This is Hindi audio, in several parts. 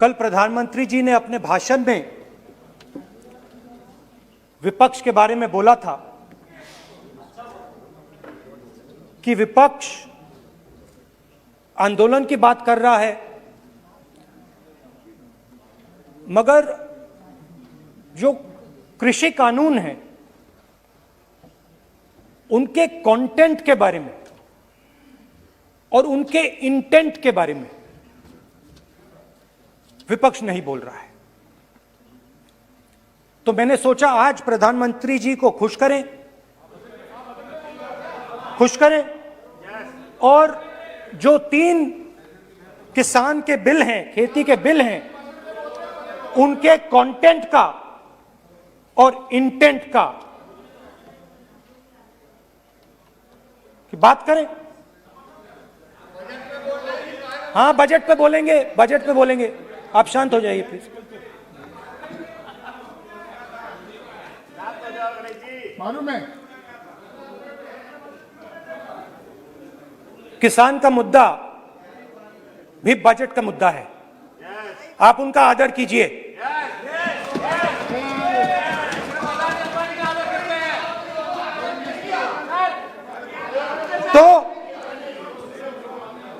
कल प्रधानमंत्री जी ने अपने भाषण में विपक्ष के बारे में बोला था कि विपक्ष आंदोलन की बात कर रहा है, मगर जो कृषि कानून है उनके कंटेंट के बारे में और उनके इंटेंट के बारे में विपक्ष नहीं बोल रहा है। तो मैंने सोचा आज प्रधानमंत्री जी को खुश करें और जो 3 किसान के बिल हैं, खेती के बिल हैं, उनके कंटेंट का और इंटेंट का की बात करें। हाँ, बजट पे बोलेंगे। आप शांत हो जाइए प्लीज। मालूम है किसान का मुद्दा भी बजट का मुद्दा है, आप उनका आदर कीजिए।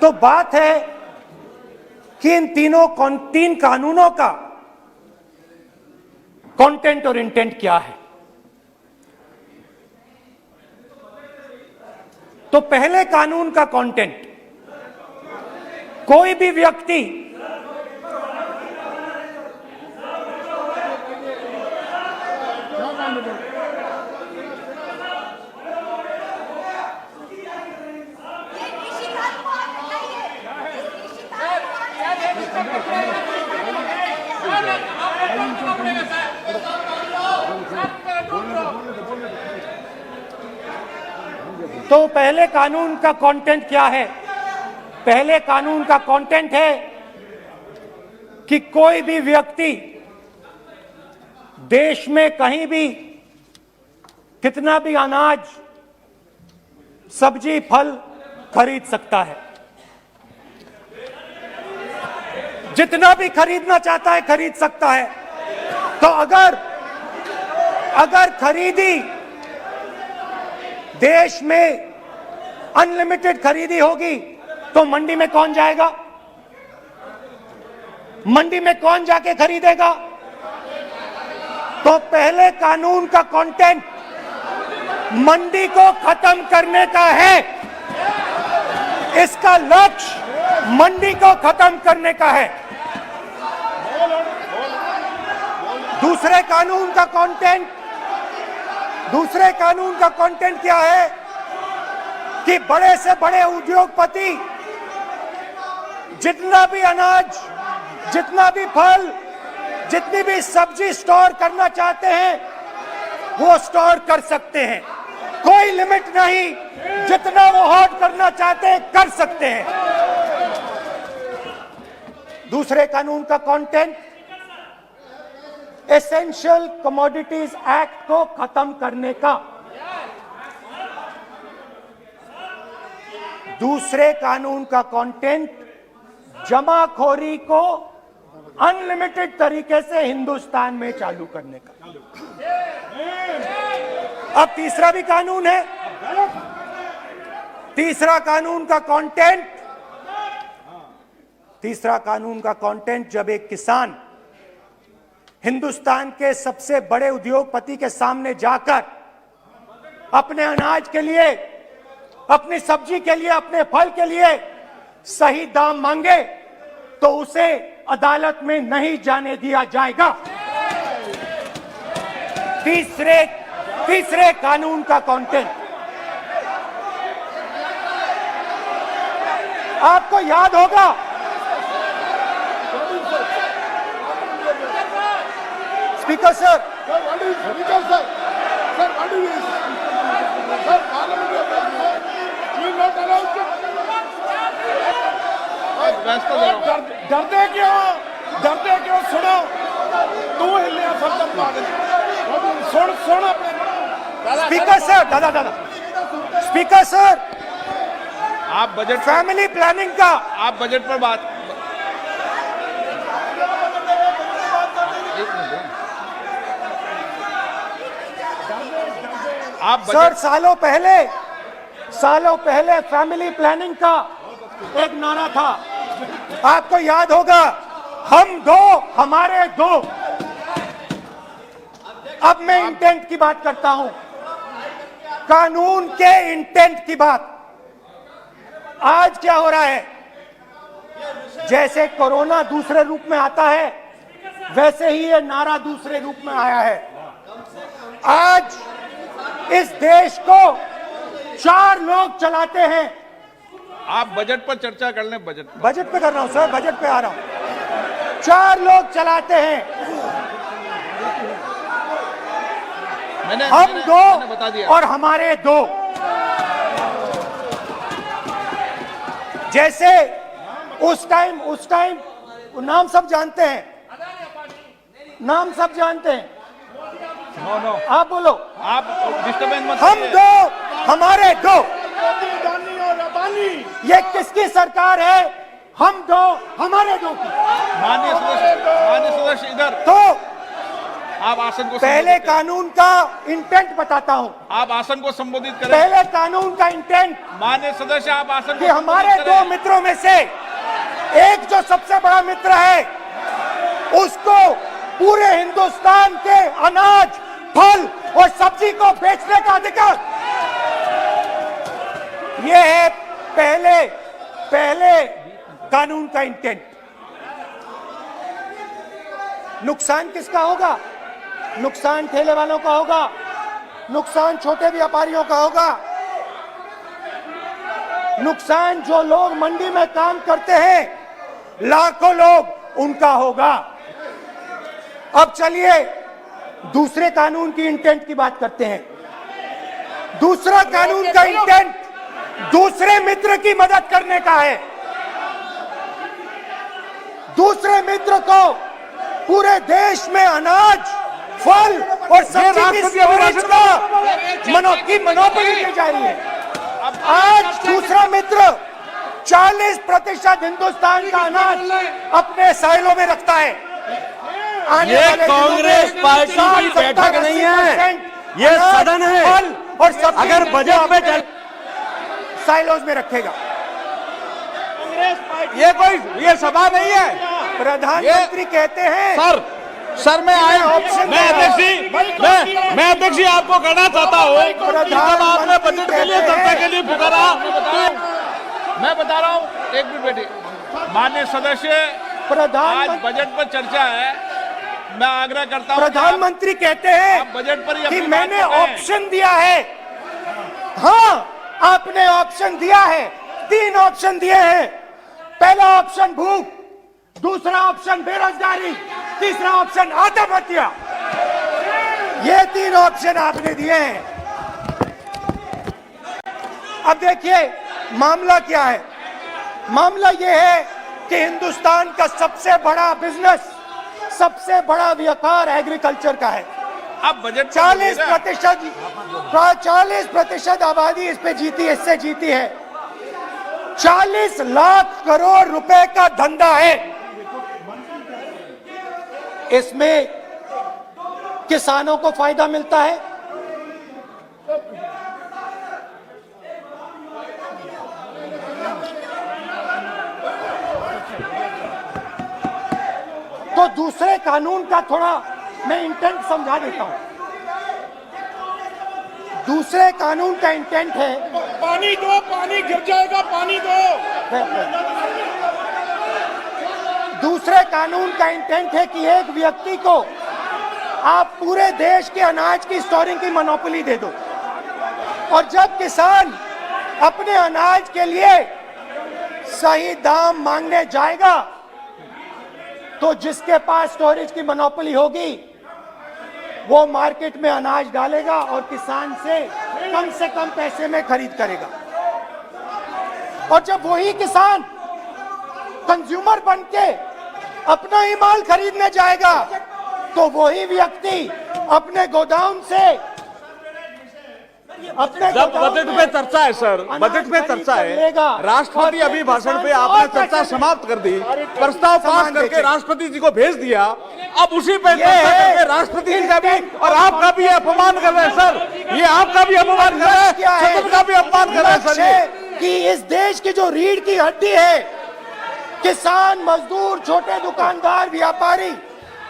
तो बात है कि इन 3 कानूनों का कंटेंट और इंटेंट क्या है। तो पहले कानून का कंटेंट, कोई भी व्यक्ति तो पहले कानून का कंटेंट क्या है? पहले कानून का कंटेंट है कि कोई भी व्यक्ति देश में कहीं भी कितना भी अनाज, सब्जी, फल खरीद सकता है, जितना भी खरीदना चाहता है खरीद सकता है। तो अगर खरीदी देश में अनलिमिटेड खरीदी होगी तो मंडी में कौन जाएगा? मंडी में कौन जाके खरीदेगा? तो पहले कानून का कंटेंट मंडी को खत्म करने का है। इसका लक्ष्य मंडी को खत्म करने का है। दूसरे कानून का कंटेंट क्या है कि बड़े से बड़े उद्योगपति जितना भी अनाज, जितना भी फल, जितनी भी सब्जी स्टोर करना चाहते हैं वो स्टोर कर सकते हैं, कोई लिमिट नहीं, जितना वो होल्ड करना चाहते हैं कर सकते हैं। दूसरे कानून का कंटेंट एसेंशियल कमोडिटीज एक्ट को खत्म करने का। दूसरे कानून का कंटेंट जमाखोरी को अनलिमिटेड तरीके से हिंदुस्तान में चालू करने का। अब तीसरा भी कानून है। तीसरा कानून का कंटेंट जब एक किसान हिंदुस्तान के सबसे बड़े उद्योगपति के सामने जाकर अपने अनाज के लिए, अपनी सब्जी के लिए, अपने फल के लिए सही दाम मांगे तो उसे अदालत में नहीं जाने दिया जाएगा। तीसरे कानून का कंटेंट आपको याद होगा, स्पीकर सर, डरते क्यों? सुनो, तू हिलिया सब पागल। सुन अपने स्पीकर सर, दादा स्पीकर सर, आप बजट फैमिली प्लानिंग का आप बजट पर बात आप सर, सालों पहले फैमिली प्लानिंग का एक नारा था, आपको याद होगा, हम दो हमारे दो। अब मैं इंटेंट की बात करता हूं, कानून के इंटेंट की बात। आज क्या हो रहा है, जैसे कोरोना दूसरे रूप में आता है, वैसे ही ये नारा दूसरे रूप में आया है। आज इस देश को 4 लोग चलाते हैं। आप बजट पर चर्चा कर लें। बजट पे कर रहा हूं सर, बजट पे आ रहा हूं। 4 लोग चलाते हैं, हम दो बता दिया। और हमारे दो। जैसे उस टाइम नाम सब जानते हैं, नाम सब जानते हैं। नो आप बोलो, आप डिस्टर्बेंस मत हम करिए। दो हमारे दो। ये किसकी सरकार है? हम दो हमारे दो की। माननीय सदस्य इधर। तो आप आसन को पहले संबोधित करें। कानून का इंटेंट बताता हूं। आप आसन को संबोधित करें। पहले कानून का इंटेंट माननीय सदस्य, आप आसन कि को हमारे संबोधित दो करें। मित्रों में से एक जो सबसे बड़ा मित्र है, उसको पूरे हिंदुस्तान के अनाज, फल और सब्जी को बेचने का अधिकार। यह है पहले कानून का इंटेंट। नुकसान किसका होगा? नुकसान ठेले वालों का होगा, नुकसान छोटे व्यापारियों का होगा, नुकसान जो लोग मंडी में काम करते हैं, लाखों लोग, उनका होगा। अब चलिए दूसरे कानून की इंटेंट की बात करते हैं। दूसरा कानून का इंटेंट दूसरे मित्र की मदद करने का है। दूसरे मित्र को पूरे देश में अनाज, फल और सब्जी की स्टोरेज की मोनोपोली दी जा रही है। आज दूसरा मित्र 40% हिंदुस्तान का अनाज अपने साइलों में रखता है। ये कांग्रेस पार्टी की बैठक नहीं है, ये सदन है। फल और सब्जी अगर बजट में साइलोज में रखेगा। ये सभा नहीं है। प्रधानमंत्री कहते हैं सर मैं अध्यक्ष जी आपको कहना चाहता हूँ, जब आपने बजट के लिए चर्चा के लिए पुकारा, मैं बता रहा हूँ, एक मिनट बैठिए। माननीय सदस्य, आज बजट पर चर्चा है, मैं आग्रह करता हूँ। प्रधानमंत्री कहते हैं आप बजट पर कि मैंने ऑप्शन दिया है। हाँ, आपने ऑप्शन दिया है, 3 ऑप्शन दिए हैं। पहला ऑप्शन भूख, दूसरा ऑप्शन बेरोजगारी, तीसरा ऑप्शन आत्महत्या। ये 3 ऑप्शन आपने दिए हैं। अब देखिए मामला क्या है। मामला ये है कि हिंदुस्तान का सबसे बड़ा बिजनेस, सबसे बड़ा व्यापार एग्रीकल्चर का है। अब बजट 40% आबादी इस पे जीती है, इससे जीती है। 40 लाख करोड़ रुपए का धंधा है। इसमें किसानों को फायदा मिलता है, तो दूसरे कानून का थोड़ा मैं इंटेंट समझा देता हूं। दूसरे कानून का इंटेंट है, पानी दो, पानी गिर जाएगा, पानी दो। दूसरे कानून का इंटेंट है कि एक व्यक्ति को आप पूरे देश के अनाज की स्टोरिंग की मोनोपोली दे दो, और जब किसान अपने अनाज के लिए सही दाम मांगने जाएगा, तो जिसके पास स्टोरेज की मोनोपोली होगी वो मार्केट में अनाज डालेगा और किसान से कम पैसे में खरीद करेगा। और जब वही किसान कंज्यूमर बनके अपना ही माल खरीदने जाएगा, तो वही व्यक्ति अपने गोदाम से अपने जब गोदाम बजट में पे चर्चा है सर, बजट पे चर्चा है, राष्ट्रपति अभी भाषण पे आपने चर्चा समाप्त कर दी, प्रस्ताव पास करके राष्ट्रपति जी को भेज दिया, अब उसी पे चर्चा करके राष्ट्रपति जी का भी और आपका भी अपमान कर रहे हैं सर, ये आपका भी अपमान कर रहे हैं, सदन का भी अपमान कर रहे हैं सर ये। कि इस देश की जो रीढ़ की हड्डी है, किसान, मजदूर, छोटे दुकानदार, व्यापारी,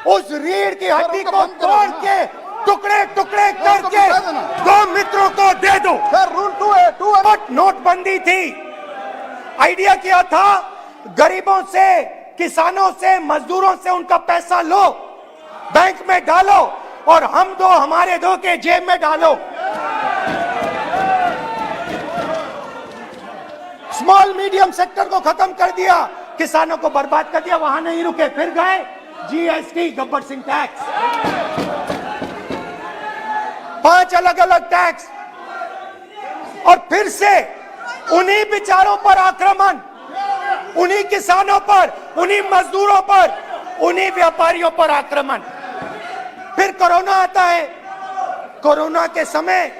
उस रीढ़ की हड्डी को तोड़ के टुकड़े टुकड़े करके दो मित्रों को दे दो। नोटबंदी थी, आइडिया किया था गरीबों से, किसानों से, मजदूरों से उनका पैसा लो, बैंक में डालो और हम दो हमारे दो के जेब में डालो। स्मॉल मीडियम सेक्टर को खत्म कर दिया, किसानों को बर्बाद कर दिया। वहां नहीं रुके, फिर गए जीएसटी, गब्बर सिंह टैक्स, 5 अलग अलग टैक्स, और फिर से उन्हीं बेचारों पर आक्रमण, उन्हीं किसानों पर, उन्हीं मजदूरों पर, उन्हीं व्यापारियों पर आक्रमण। फिर कोरोना आता है, कोरोना के समय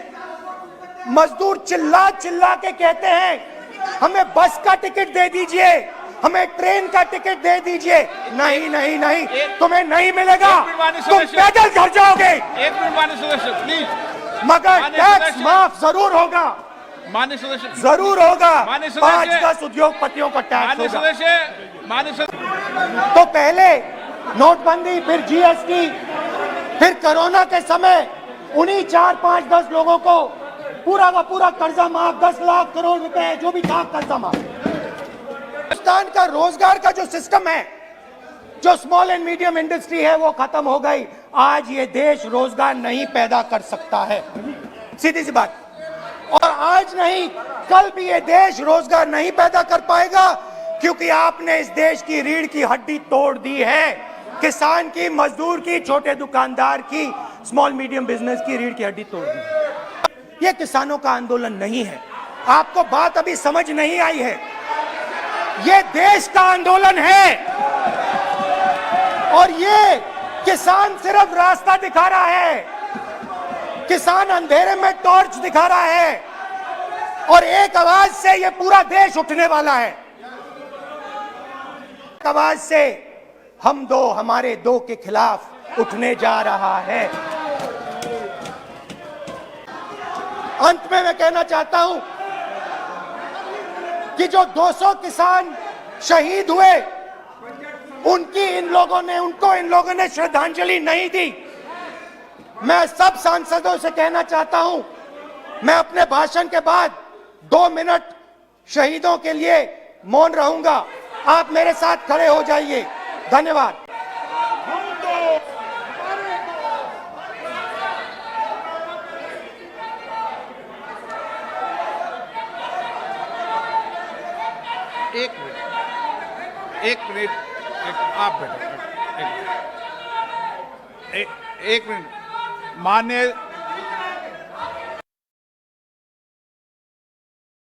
मजदूर चिल्ला चिल्ला के कहते हैं हमें बस का टिकट दे दीजिए, हमें ट्रेन का टिकट दे दीजिए। नहीं नहीं नहीं, तुम्हें नहीं मिलेगा, तुम पैदल घर जाओगे। एक मिनट माननीय सदस्य प्लीज। मगर टैक्स माफ जरूर होगा, माननीय सदस्य जरूर होगा। माननीय सदस्य 5-10 उद्योगपतियों का टैक्स माननीय होगा। सदस्य माननीय सदस्य तो पहले नोटबंदी, फिर जीएसटी, फिर कोरोना के समय उन्हीं 4-5-10 लोगों को पूरा का पूरा कर्जा माफ, 10 लाख करोड़ रुपए जो भी था कर्जा माफ। हिंदुस्तान का रोजगार का जो सिस्टम है, जो स्मॉल एंड मीडियम इंडस्ट्री है, वो खत्म हो गई। आज ये देश रोजगार नहीं पैदा कर सकता है, सीधी सी बात। और आज नहीं, कल भी ये देश रोजगार नहीं पैदा कर पाएगा, क्योंकि आपने इस देश की रीढ़ की हड्डी तोड़ दी है। किसान की, मजदूर की, छोटे दुकानदार की, स्मॉल मीडियम बिजनेस की रीढ़ की हड्डी तोड़ दी। ये किसानों का आंदोलन नहीं है, आपको बात अभी समझ नहीं आई है। ये देश का आंदोलन है, और ये किसान सिर्फ रास्ता दिखा रहा है, किसान अंधेरे में टॉर्च दिखा रहा है, और एक आवाज से ये पूरा देश उठने वाला है। एक आवाज से हम दो हमारे दो के खिलाफ उठने जा रहा है। अंत में मैं कहना चाहता हूं कि जो 200 किसान शहीद हुए, उनको इन लोगों ने श्रद्धांजलि नहीं दी। मैं सब सांसदों से कहना चाहता हूं, मैं अपने भाषण के बाद 2 मिनट शहीदों के लिए मौन रहूंगा। आप मेरे साथ खड़े हो जाइए। धन्यवाद। एक मिनट, आप बैठो, एक मिनट। माननीय